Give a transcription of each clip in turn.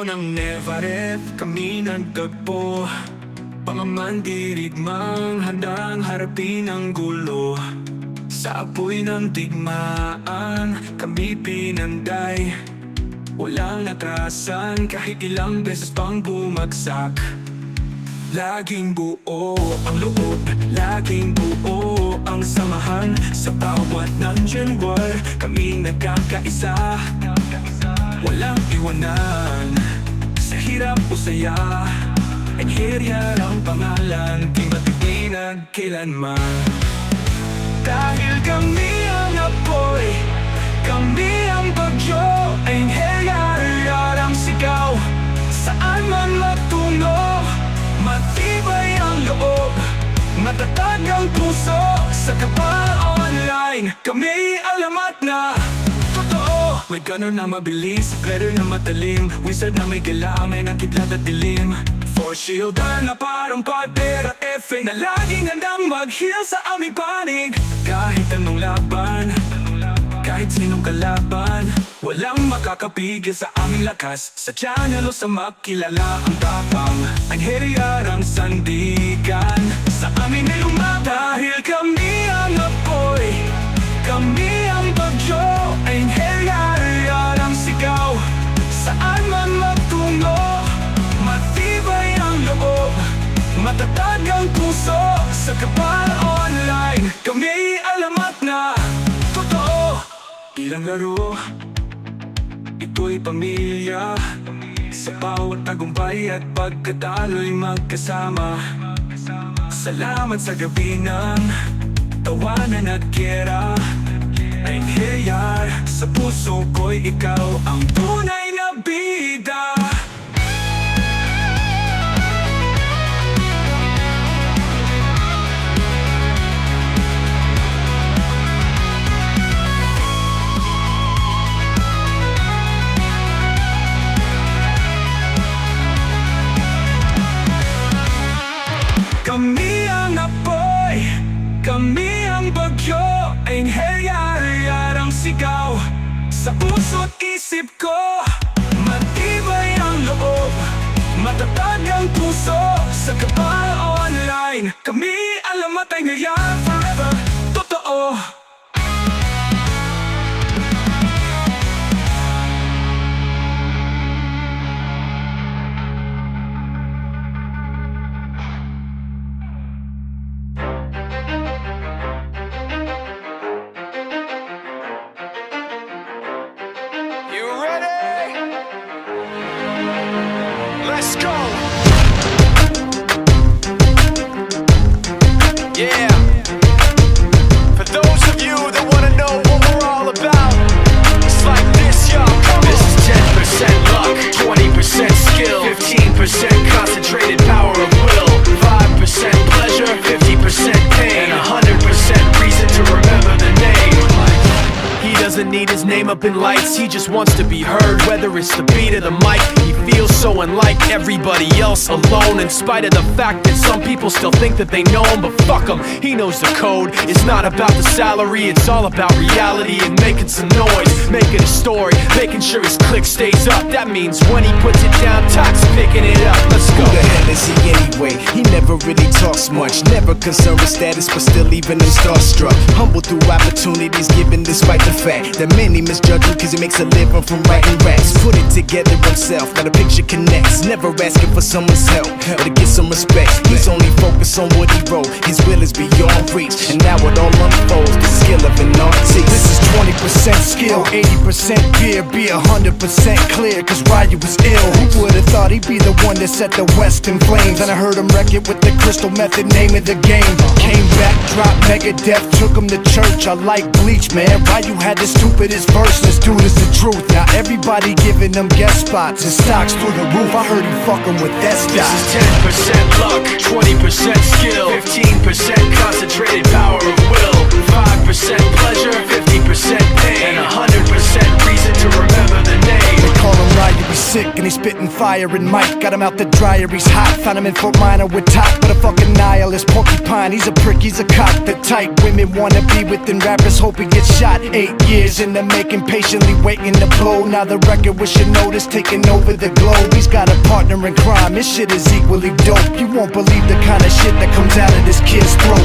ng Nevaret kami nagtagpo, pamamandirigmang handang harapin ang gulo. Sa apoy ng digmaan kami pinanday, walang atrasan kahit ilang beses pang bumagsak. Laging buo ang loob, laging buo ang samahan. Sa bawat ng Januar kami nagkakaisa, walang iwanan sa hirap o saya. Einherjar ang pangalan, di matitinag kailanman. Dahil kami ang apoy, kami ang bagyo. Einherjar ang sigaw, saan man matungo. Matibay ang loob, matatag ang puso. Sa Cabal online, kami alamat na totoo. May ganon na mabilis, glitter na matalim, wizard na may galamay ng kidlat at dilim. Force shielder na parang Pantera F na laging handang mag-heal sa aming panig. Kahit anong laban, kahit sinong kalaban, walang makakapigil sa aming lakas. Sa channel o sa makilala ang tapang, Einherjar ang sandigan sa amin ay lumab. Dahil kami ang apoy, kami ang bagyo. Einherjar ang sigaw, saan man magtungo. Matibay ang loob, matatag ang puso. Sa Cabal online, kami alamat na totoo. Bilang laro, ito'y pamilya. Sa bawat tagumpay at pagkatalo'y magkasama. Salamat sa gabi ng tawanan at giyera. Einherjar, sa puso ko'y ikaw ang tunay na bida. Kami ang apoy, kami ang bagyo. Einherjar ang sigaw sa puso't isip ko. Matibay ang loob, matatag ang puso. Sa Cabal online, kami alamat Einherjar forever, totoo. Let's go! Yeah! For those of you that wanna know what we're all about, it's like this, y'all. This is 10% luck, 20% skill, 15% concentrated power of will, 5% pleasure, 50% pain, and 100% reason to remember the name. He doesn't need his name up in lights, he just wants to be heard, whether it's the beat of the mic. He feels so unlike everybody else, alone, in spite of the fact that some people still think that they know him. But fuck him, he knows the code. It's not about the salary, it's all about reality and making some noise, making a story, making sure his click stays up. That means when he puts it down, Tox picking it up. Let's go. Who the hell is he anyway? He never really talks much, never concerned with status, but still leaving him starstruck. Humble through opportunities given despite the fact that many misjudge him cause he makes a living from writing raps. Put it together himself, now the picture connects. Never asking for someone's help or to get some respect. He's only focused on what he wrote, his will is beyond reach. And now it all unfolds, the skill of an artist. This is 20% skill, 80% fear. Be 100% clear, cause Ryu was ill. Who would've thought he'd be the one that set the West in flames? And I heard him wreck it with the crystal method, name of the game. Came back, dropped Megadeth, took him to church. I like Bleach, man. Ryu had the stupidest verse, this dude is the truth. Now everybody giving them guest spots and stocks through the roof. I heard he fucking with that stock. This is 10% luck, 20% skill, 15% concentrated power of will, 5% pleasure, 50% pain, and 100% reason to remember the name. They call him Ryu, he's sick and he spit spitting fire and Mike got him out the dryer, he's hot. Found him in Fort Minor with top, but a fucking nihilist porcupine. He's a prick, he's a cock, the type women wanna be within. Rappers hope he gets shot. 8 years in the making, patiently waiting to blow. Now the record with your notice taking over the globe. He's got a partner in crime, his shit is equally dope. You won't believe the kind of shit that comes out of this kid's throat.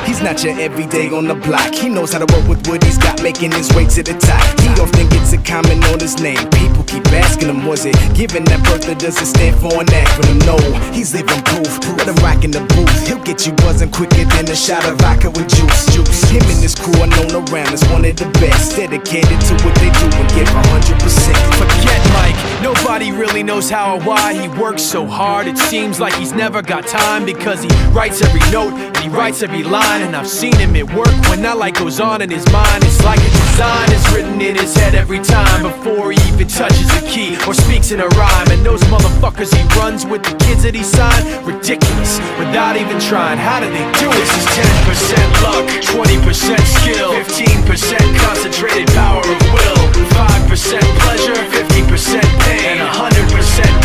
He's not your everyday on the block. He knows how to work with what he's got, making his way to the top. He often gets a comment on his name. People keep asking him, was it given that birth or does it stand for an acronym? No, he's living proof. Let him rock in the booth. He'll get you buzzing quicker than a shot of vodka with juice. Him and his crew are known around as one of the best. Dedicated to what they do and give 100%. Forget Mike, nobody really knows how or why he works so hard. It seems like he's never got time, because he writes every note and he writes every line. And I've seen him at work when that light goes on in his mind. It's like a design is written in his head every time, before he even touches a key or speaks in a rhyme. And those motherfuckers he runs with, the kids that he signed, ridiculous, without even trying. How do they do it? This is 10% luck, 20% skill, 15% concentrated power of will, 5% pleasure, 50% pain, and 100%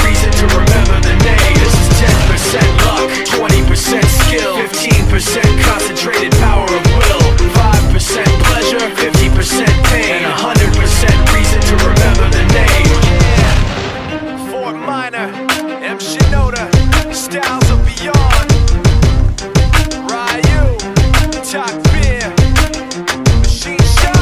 reason to remember the name. This is 10% luck, 20% skill, 15% concentrated power of will, 5% pleasure, 50% pain, and 100% reason to remember the name. Yeah. Fort Minor, M. Shinoda, Styles of Beyond, Ryu, Talk Beer, Machine Shop.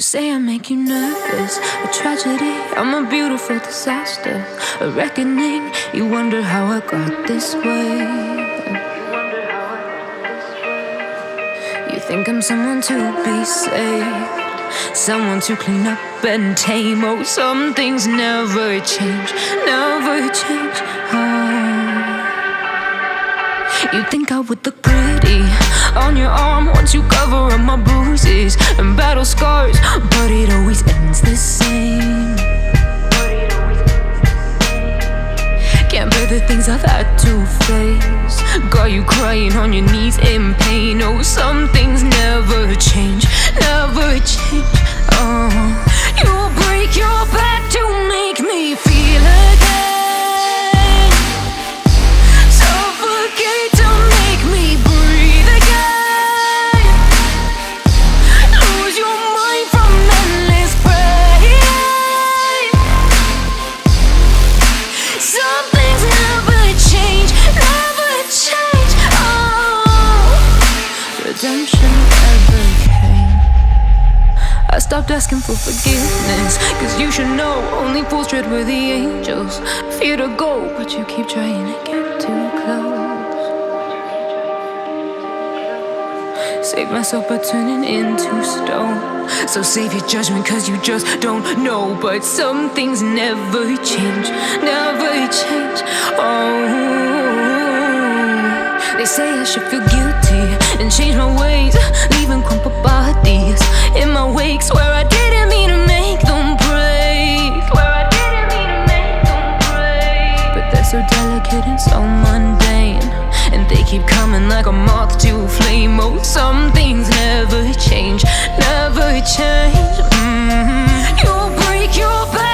Say I make you nervous, a tragedy, I'm a beautiful disaster, a reckoning, you wonder how I got this way. You think I'm someone to be saved, someone to clean up and tame. Oh, some things never change, never change. You think I would look pretty on your arm once you cover up my bruises and battle scars, but it always ends the same. Can't bear the things I've had to face, got you crying on your knees in pain. Oh, some things never change, never change. You'll break your back to make me feel again, suffocate to make me breathe again. redemption ever came. I stopped asking for forgiveness, cause you should know only fools tread where the angels fear to go, but you keep trying to get too close. Save myself by turning into stone. So save your judgment cause you just don't know. But some things never change, never change. Oh, they say I should feel guilty and change my ways, leaving crumpled bodies in my wake. Swear I didn't mean to make them break. Swear I didn't mean to make them break. But they're so delicate and so mundane, and they keep coming like a moth to a flame. Oh, some things never change, never change. You'll break your back.